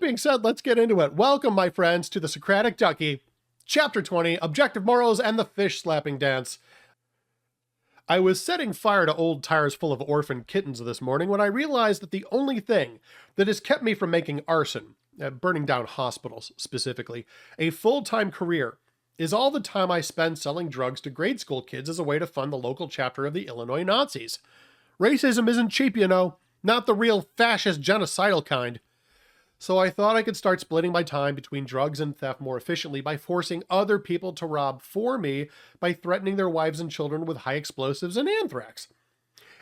being said, let's get into it. Welcome, my friends, to the Socratic Ducky, Chapter 20, Objective Morals and the Fish Slapping Dance. I was setting fire to old tires full of orphan kittens this morning when I realized that the only thing that has kept me from making arson, burning down hospitals specifically, a full-time career, is all the time I spend selling drugs to grade school kids as a way to fund the local chapter of the Illinois Nazis. Racism isn't cheap, you know, not the real fascist genocidal kind. So I thought I could start splitting my time between drugs and theft more efficiently by forcing other people to rob for me by threatening their wives and children with high explosives and anthrax.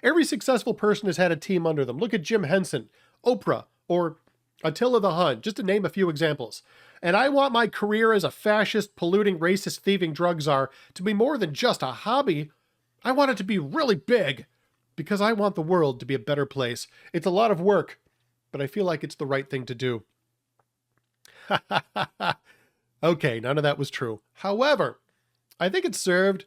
Every successful person has had a team under them. Look at Jim Henson, Oprah, or Attila the Hun, just to name a few examples. And I want my career as a fascist, polluting, racist, thieving drug czar to be more than just a hobby. I want it to be really big, because I want the world to be a better place. It's a lot of work, but I feel like it's the right thing to do. Okay, none of that was true. However, I think it served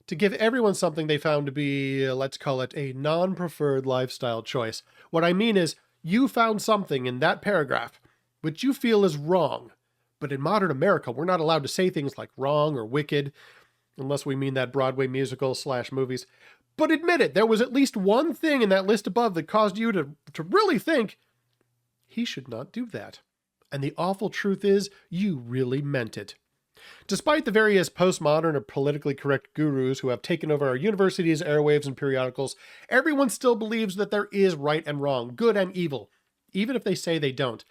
to give everyone something they found to be, let's call it, a non-preferred lifestyle choice. What I mean is, you found something in that paragraph which you feel is wrong. But in modern America, we're not allowed to say things like wrong or wicked, unless we mean that Broadway musical / movies. But admit it, there was at least one thing in that list above that caused you to really think, he should not do that. And the awful truth is, you really meant it. Despite the various postmodern or politically correct gurus who have taken over our universities, airwaves, and periodicals, everyone still believes that there is right and wrong, good and evil, even if they say they don't.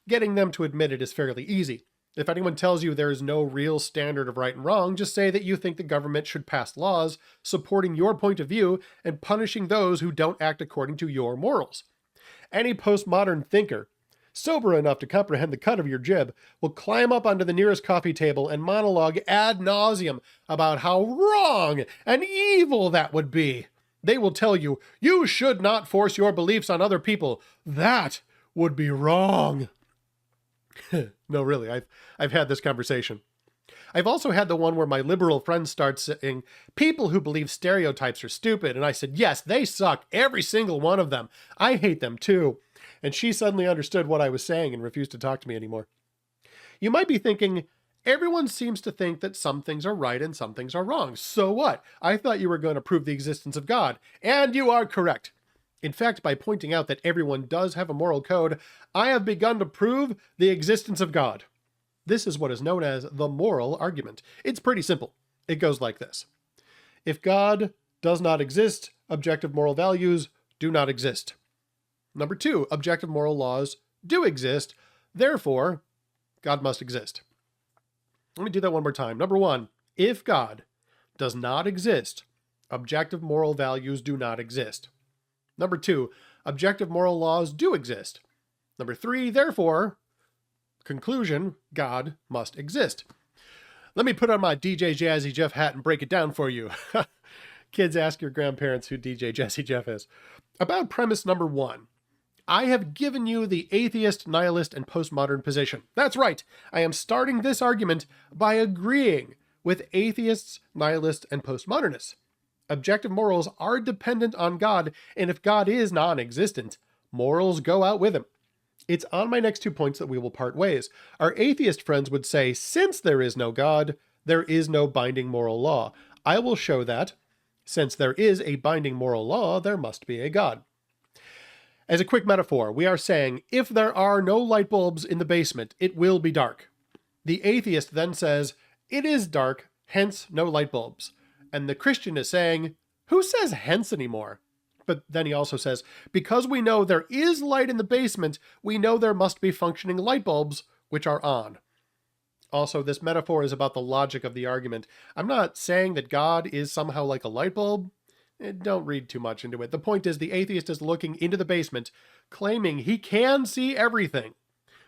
Getting them to admit it is fairly easy. If anyone tells you there is no real standard of right and wrong, just say that you think the government should pass laws supporting your point of view and punishing those who don't act according to your morals. Any postmodern thinker, sober enough to comprehend the cut of your jib, will climb up onto the nearest coffee table and monologue ad nauseum about how wrong and evil that would be. They will tell you, you should not force your beliefs on other people. That would be wrong. No, really, I've had this conversation. I've also had the one where my liberal friends start saying, people who believe stereotypes are stupid. And I said, yes, they suck, every single one of them. I hate them too. And she suddenly understood what I was saying and refused to talk to me anymore. You might be thinking, everyone seems to think that some things are right and some things are wrong. So what? I thought you were going to prove the existence of God. And you are correct. In fact, by pointing out that everyone does have a moral code, I have begun to prove the existence of God. This is what is known as the moral argument. It's pretty simple. It goes like this. If God does not exist, objective moral values do not exist. Number 2, objective moral laws do exist. Therefore, God must exist. Let me do that one more time. Number 1, if God does not exist, objective moral values do not exist. Number 2, objective moral laws do exist. Number 3, therefore, conclusion, God must exist. Let me put on my DJ Jazzy Jeff hat and break it down for you. Kids, ask your grandparents who DJ Jazzy Jeff is. About premise number 1. I have given you the atheist, nihilist, and postmodern position. That's right. I am starting this argument by agreeing with atheists, nihilists, and postmodernists. Objective morals are dependent on God, and if God is non-existent, morals go out with him. It's on my next 2 points that we will part ways. Our atheist friends would say, since there is no God, there is no binding moral law. I will show that, since there is a binding moral law, there must be a God. As a quick metaphor, we are saying, if there are no light bulbs in the basement, it will be dark. The atheist then says, it is dark, hence no light bulbs. And the Christian is saying, who says hence anymore? But then he also says, because we know there is light in the basement, we know there must be functioning light bulbs, which are on. Also, this metaphor is about the logic of the argument. I'm not saying that God is somehow like a light bulb. Don't read too much into it. The point is, the atheist is looking into the basement, claiming he can see everything,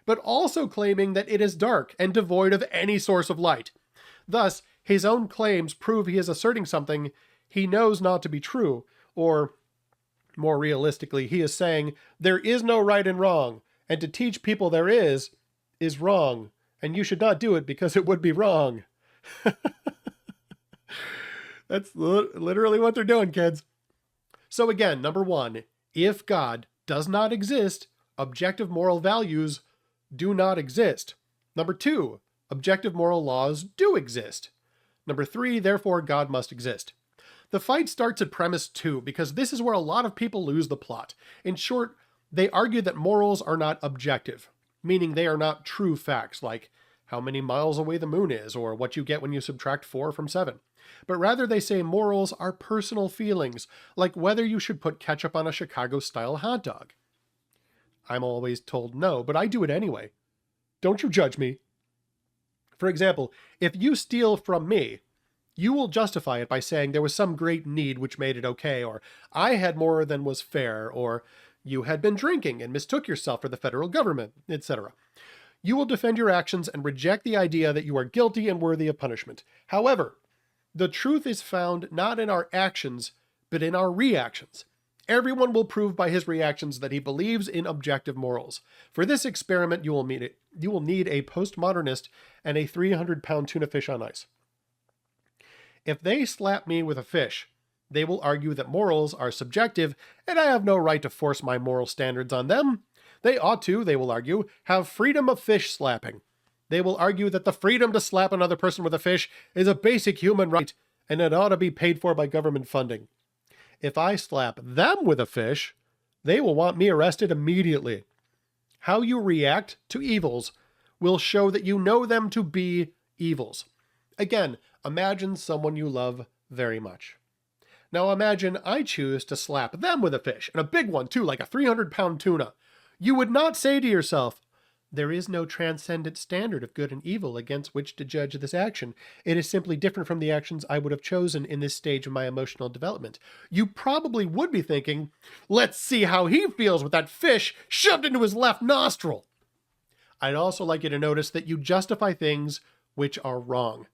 but also claiming that it is dark and devoid of any source of light. Thus, his own claims prove he is asserting something he knows not to be true, or more realistically, he is saying there is no right and wrong, and to teach people there is wrong, and you should not do it because it would be wrong. That's literally what they're doing, kids. So again, number 1, if God does not exist, objective moral values do not exist. Number 2, objective moral laws do exist. Number 3, therefore God must exist. The fight starts at premise 2 because this is where a lot of people lose the plot. In short, they argue that morals are not objective, meaning they are not true facts like how many miles away the moon is or what you get when you subtract 4 from 7. But rather they say morals are personal feelings, like whether you should put ketchup on a Chicago-style hot dog. I'm always told no, but I do it anyway. Don't you judge me. For example, if you steal from me, you will justify it by saying there was some great need which made it okay, or I had more than was fair, or you had been drinking and mistook yourself for the federal government, etc. You will defend your actions and reject the idea that you are guilty and worthy of punishment. However, the truth is found not in our actions, but in our reactions. Everyone will prove by his reactions that he believes in objective morals. For this experiment, you will need a postmodernist and a 300-pound tuna fish on ice. If they slap me with a fish, they will argue that morals are subjective, and I have no right to force my moral standards on them. They ought to, they will argue, have freedom of fish slapping. They will argue that the freedom to slap another person with a fish is a basic human right, and it ought to be paid for by government funding. If I slap them with a fish, they will want me arrested immediately. How you react to evils will show that you know them to be evils. Again, imagine someone you love very much. Now imagine I choose to slap them with a fish, and a big one too, like a 300-pound tuna. You would not say to yourself, there is no transcendent standard of good and evil against which to judge this action. It is simply different from the actions I would have chosen in this stage of my emotional development. You probably would be thinking, let's see how he feels with that fish shoved into his left nostril. I'd also like you to notice that you justify things which are wrong.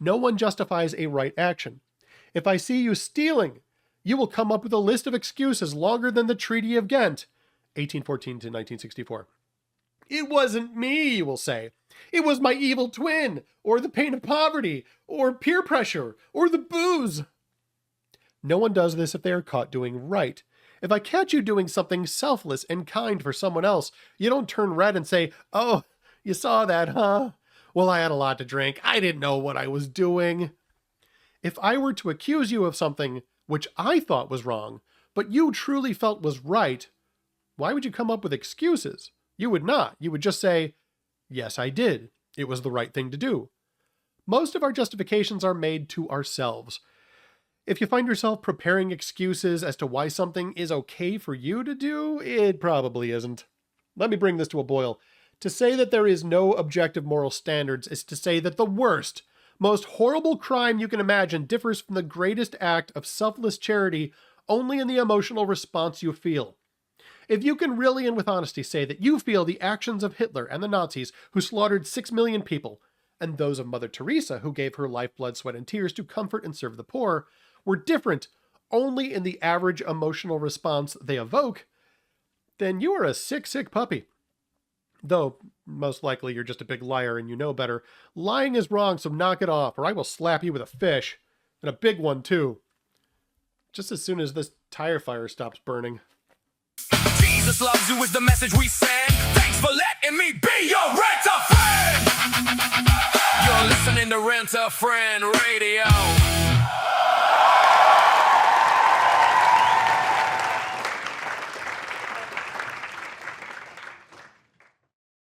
No one justifies a right action. If I see you stealing, you will come up with a list of excuses longer than the Treaty of Ghent, 1814 to 1964. It wasn't me, you will say. It was my evil twin, or the pain of poverty, or peer pressure, or the booze. No one does this if they are caught doing right. If I catch you doing something selfless and kind for someone else, you don't turn red and say, oh, you saw that, huh? Well, I had a lot to drink. I didn't know what I was doing. If I were to accuse you of something which I thought was wrong, but you truly felt was right, why would you come up with excuses? You would not. You would just say, yes, I did. It was the right thing to do. Most of our justifications are made to ourselves. If you find yourself preparing excuses as to why something is okay for you to do, it probably isn't. Let me bring this to a boil. To say that there is no objective moral standards is to say that the worst, most horrible crime you can imagine differs from the greatest act of selfless charity only in the emotional response you feel. If you can really and with honesty say that you feel the actions of Hitler and the Nazis who slaughtered 6 million people, and those of Mother Teresa who gave her life, blood, sweat, and tears to comfort and serve the poor, were different only in the average emotional response they evoke, then you are a sick, sick puppy. Though, most likely you're just a big liar and you know better. Lying is wrong, so knock it off, or I will slap you with a fish. And a big one, too. Just as soon as this tire fire stops burning. Jesus loves you is the message we send. Thanks for letting me be your rent-a-friend. You're listening to Rent-a-Friend Radio.